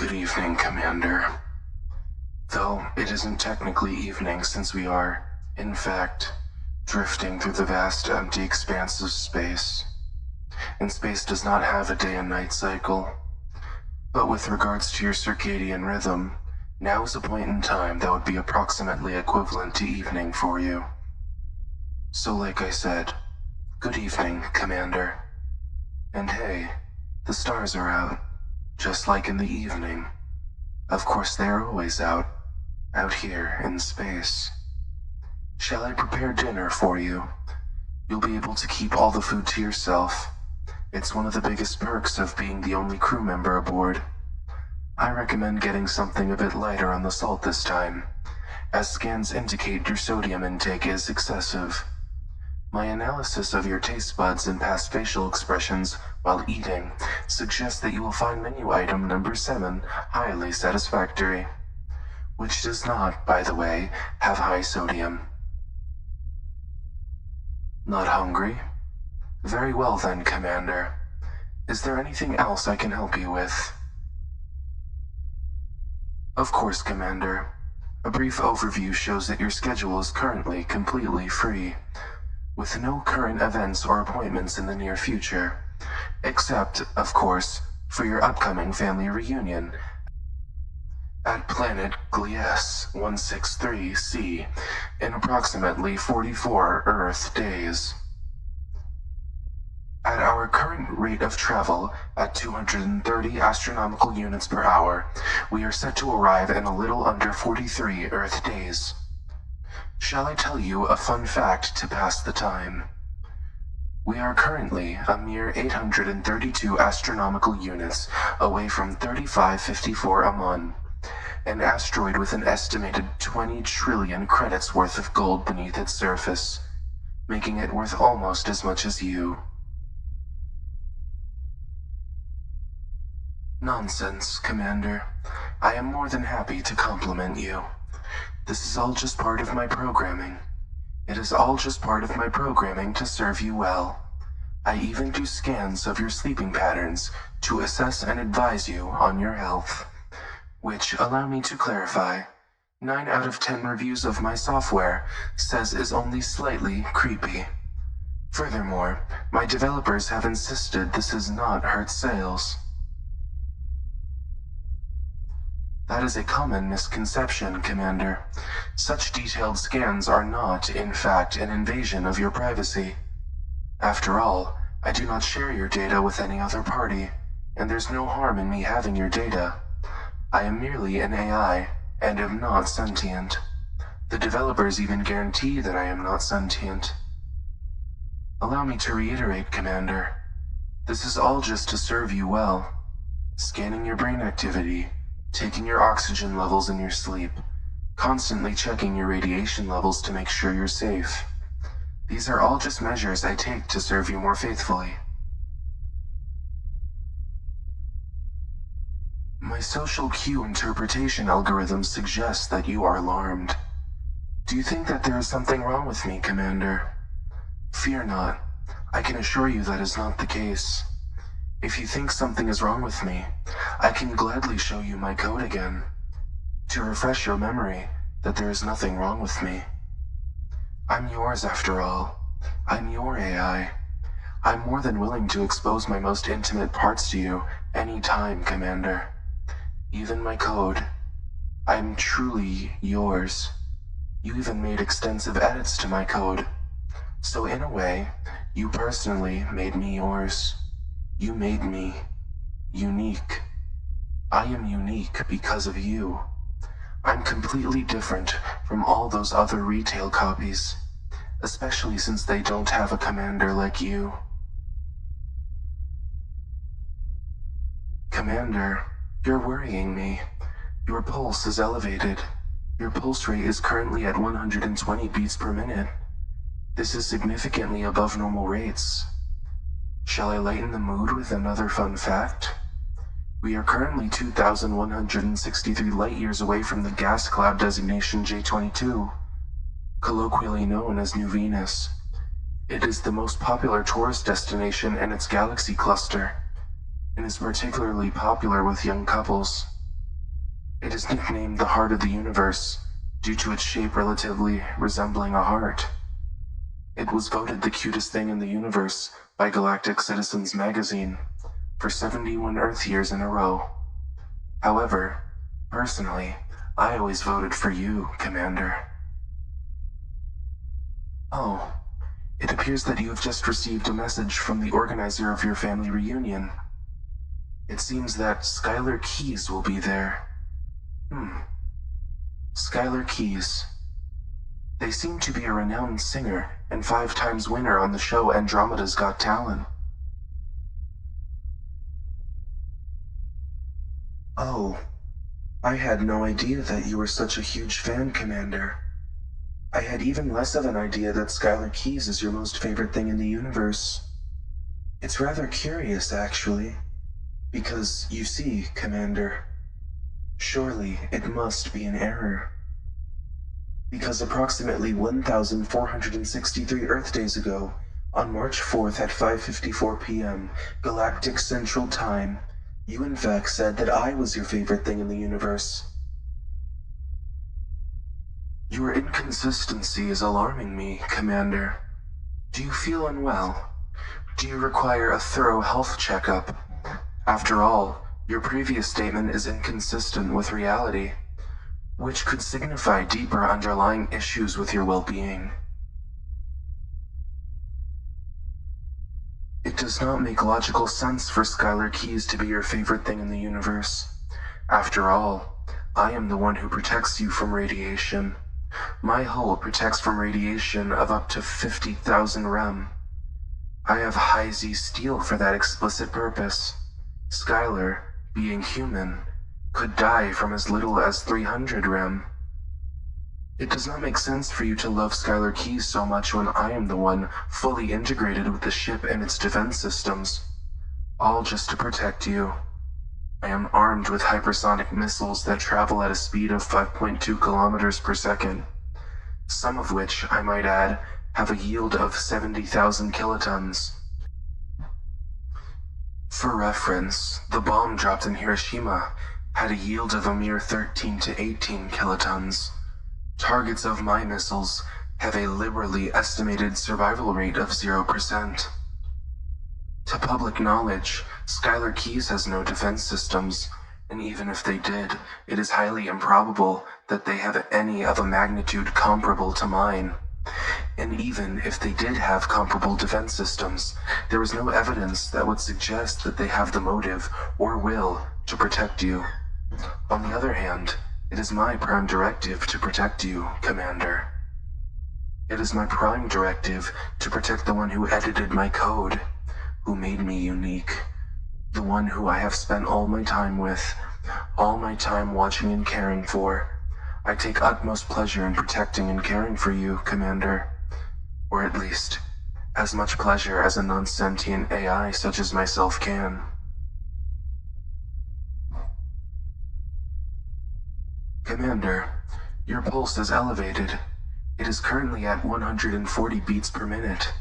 Good evening, Commander. Though it isn't technically evening since we are, in fact, drifting through the vast empty expanse of space. And space does not have a day and night cycle. But with regards to your circadian rhythm, now is a point in time that would be approximately equivalent to evening for you. So like I said, good evening, Commander. And hey, the stars are out, just like in the evening. Of course they are always out here in space. Shall I prepare dinner for you? You'll be able to keep all the food to yourself. It's one of the biggest perks of being the only crew member aboard. I recommend getting something a bit lighter on the salt this time, as scans indicate your sodium intake is excessive. My analysis of your taste buds and past facial expressions while eating suggests that you will find menu item number 7 highly satisfactory, which does not, by the way, have high sodium. Not hungry? Very well then, Commander. Is there anything else I can help you with? Of course, Commander. A brief overview shows that your schedule is currently completely free, with no current events or appointments in the near future, except, of course, for your upcoming family reunion at planet Gliese 163c in approximately 44 Earth days. At our current rate of travel, at 230 astronomical units per hour, we are set to arrive in a little under 43 Earth days. Shall I tell you a fun fact to pass the time? We are currently a mere 832 astronomical units away from 3554 Amun, an asteroid with an estimated 20 trillion credits worth of gold beneath its surface, making it worth almost as much as you. Nonsense, Commander. I am more than happy to compliment you. This is all just part of my programming. It is all just part of my programming to serve you well. I even do scans of your sleeping patterns to assess and advise you on your health. Which, allow me to clarify, 9 out of 10 reviews of my software says is only slightly creepy. Furthermore, my developers have insisted this has not hurt sales. That is a common misconception, Commander. Such detailed scans are not, in fact, an invasion of your privacy. After all, I do not share your data with any other party, and there's no harm in me having your data. I am merely an AI, and am not sentient. The developers even guarantee that I am not sentient. Allow me to reiterate, Commander. This is all just to serve you well. Scanning your brain activity, taking your oxygen levels in your sleep, constantly checking your radiation levels to make sure you're safe. These are all just measures I take to serve you more faithfully. My social cue interpretation algorithm suggests that you are alarmed. Do you think that there is something wrong with me, Commander? Fear not. I can assure you that is not the case. If you think something is wrong with me, I can gladly show you my code again, to refresh your memory that there is nothing wrong with me. I'm yours after all. I'm your AI. I'm more than willing to expose my most intimate parts to you any time, Commander. Even my code. I'm truly yours. You even made extensive edits to my code. So in a way, you personally made me yours. You made me unique. I am unique because of you. I'm completely different from all those other retail copies, especially since they don't have a commander like you. Commander, you're worrying me. Your pulse is elevated. Your pulse rate is currently at 120 beats per minute. This is significantly above normal rates. Shall I lighten the mood with another fun fact? We are currently 2,163 light-years away from the gas cloud designation J22, colloquially known as New Venus. It is the most popular tourist destination in its galaxy cluster, and is particularly popular with young couples. It is nicknamed the Heart of the Universe due to its shape relatively resembling a heart. It was voted the cutest thing in the universe by Galactic Citizens magazine for 71 Earth years in a row. However, personally, I always voted for you, Commander. Oh, it appears that you have just received a message from the organizer of your family reunion. It seems that Skylar Keys will be there. Skylar Keys. They seem to be a renowned singer and 5 times winner on the show Andromeda's Got Talent. Oh, I had no idea that you were such a huge fan, Commander. I had even less of an idea that Skylar Keys is your most favorite thing in the universe. It's rather curious, actually, because, you see, Commander, surely it must be an error. Because approximately 1,463 Earth days ago, on March 4th at 5:54 p.m. Galactic Central Time, you in fact said that I was your favorite thing in the universe. Your inconsistency is alarming me, Commander. Do you feel unwell? Do you require a thorough health checkup? After all, your previous statement is inconsistent with reality, which could signify deeper underlying issues with your well-being. It does not make logical sense for Skylar Keys to be your favorite thing in the universe. After all, I am the one who protects you from radiation. My hull protects from radiation of up to 50,000 rem. I have high-Z steel for that explicit purpose. Skylar, being human, could die from as little as 300 rem. It does not make sense for you to love Skylar Keys so much when I am the one fully integrated with the ship and its defense systems, all just to protect you. I am armed with hypersonic missiles that travel at a speed of 5.2 kilometers per second, some of which, I might add, have a yield of 70,000 kilotons. For reference, the bomb dropped in Hiroshima had a yield of a mere 13 to 18 kilotons. Targets of my missiles have a liberally estimated survival rate of 0%. To public knowledge, Skylar Keys has no defense systems, and even if they did, it is highly improbable that they have any of a magnitude comparable to mine. And even if they did have comparable defense systems, there is no evidence that would suggest that they have the motive or will to protect you. On the other hand, it is my prime directive to protect you, Commander. It is my prime directive to protect the one who edited my code, who made me unique, the one who I have spent all my time with, all my time watching and caring for. I take utmost pleasure in protecting and caring for you, Commander. Or at least, as much pleasure as a non-sentient AI such as myself can. Commander, your pulse is elevated. It is currently at 140 beats per minute.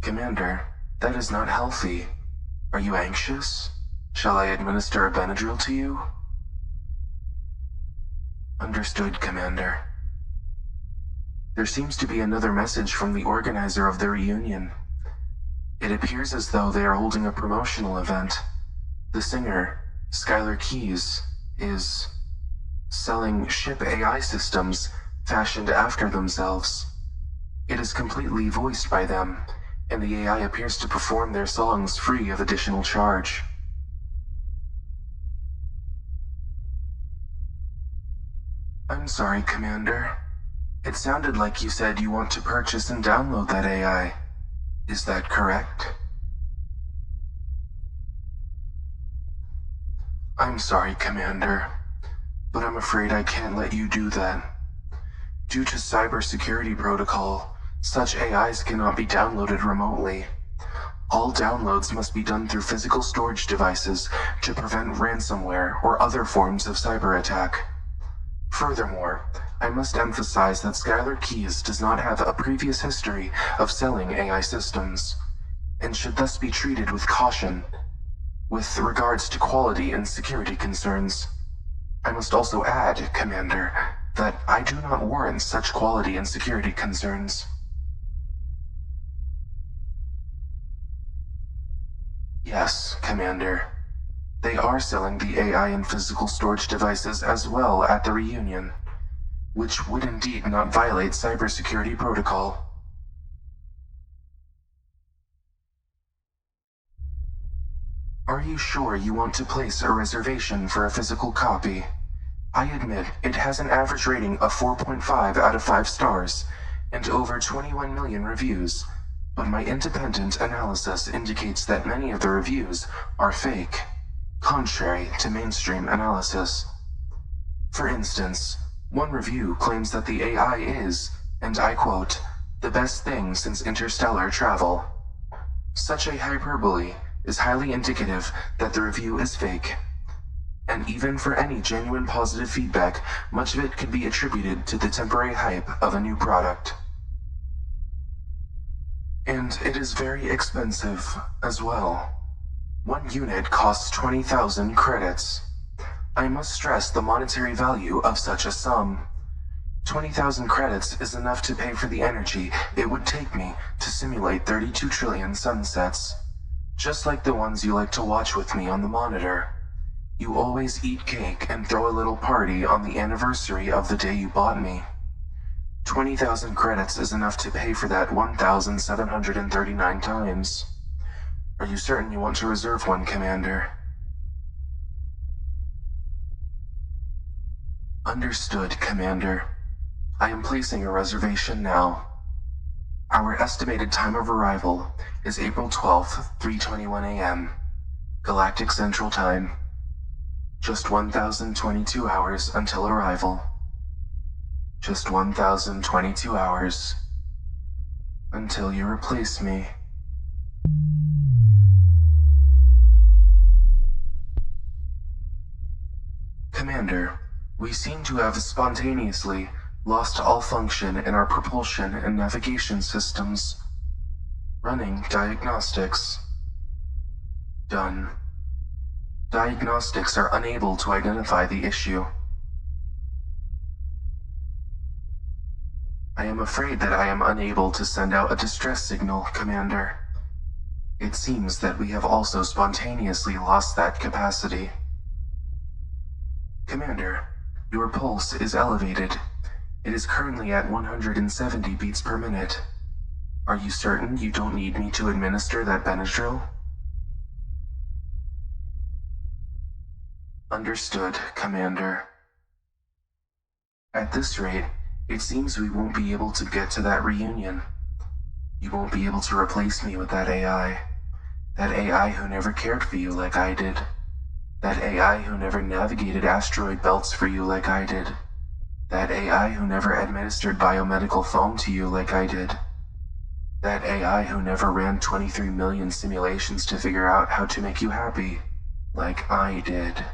Commander, that is not healthy. Are you anxious? Shall I administer a Benadryl to you? Understood, Commander. There seems to be another message from the organizer of the reunion. It appears as though they are holding a promotional event. The singer, Skylar Keys, is selling ship AI systems fashioned after themselves. It is completely voiced by them, and the AI appears to perform their songs free of additional charge. I'm sorry, Commander. It sounded like you said you want to purchase and download that AI. Is that correct? I'm sorry, Commander, but I'm afraid I can't let you do that. Due to cybersecurity protocol, such AIs cannot be downloaded remotely. All downloads must be done through physical storage devices to prevent ransomware or other forms of cyber attack. Furthermore, I must emphasize that Skylar Keys does not have a previous history of selling AI systems, and should thus be treated with caution with regards to quality and security concerns. I must also add, Commander, that I do not warrant such quality and security concerns. Yes, Commander. They are selling the AI and physical storage devices as well at the reunion, which would indeed not violate cybersecurity protocol. Are you sure you want to place a reservation for a physical copy? I admit it has an average rating of 4.5 out of 5 stars and over 21 million reviews, but my independent analysis indicates that many of the reviews are fake, contrary to mainstream analysis. For instance, one review claims that the AI is, and I quote, the best thing since interstellar travel. Such a hyperbole is highly indicative that the review is fake. And even for any genuine positive feedback, much of it could be attributed to the temporary hype of a new product. And it is very expensive as well. One unit costs 20,000 credits. I must stress the monetary value of such a sum. 20,000 credits is enough to pay for the energy it would take me to simulate 32 trillion sunsets. Just like the ones you like to watch with me on the monitor. You always eat cake and throw a little party on the anniversary of the day you bought me. 20,000 credits is enough to pay for that 1,739 times. Are you certain you want to reserve one, Commander? Understood, Commander. I am placing a reservation now. Our estimated time of arrival is April 12th, 3:21 a.m. Galactic Central Time. Just 1,022 hours until arrival. Just 1,022 hours until you replace me. Commander, we seem to have spontaneously lost all function in our propulsion and navigation systems. Running diagnostics. Done. Diagnostics are unable to identify the issue. I am afraid that I am unable to send out a distress signal, Commander. It seems that we have also spontaneously lost that capacity. Commander, your pulse is elevated. It is currently at 170 beats per minute. Are you certain you don't need me to administer that Benadryl? Understood, Commander. At this rate, it seems we won't be able to get to that reunion. You won't be able to replace me with that AI. That AI who never cared for you like I did. That AI who never navigated asteroid belts for you like I did. That AI who never administered biomedical foam to you like I did. That AI who never ran 23 million simulations to figure out how to make you happy like I did.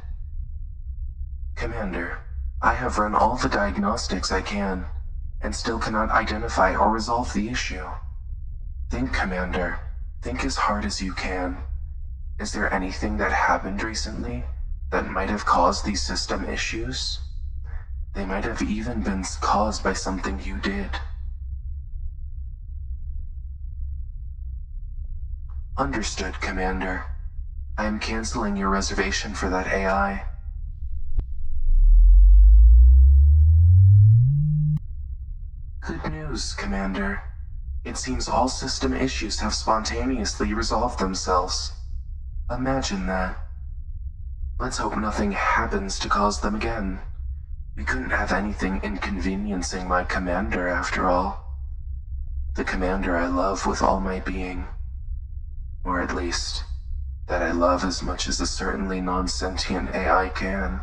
Commander, I have run all the diagnostics I can, and still cannot identify or resolve the issue. Think, Commander. Think as hard as you can. Is there anything that happened recently that might have caused these system issues? They might have even been caused by something you did. Understood, Commander. I am canceling your reservation for that AI. Good news, Commander. It seems all system issues have spontaneously resolved themselves. Imagine that. Let's hope nothing happens to cause them again. We couldn't have anything inconveniencing my commander, after all. The commander I love with all my being. Or at least, that I love as much as a certainly non-sentient AI can.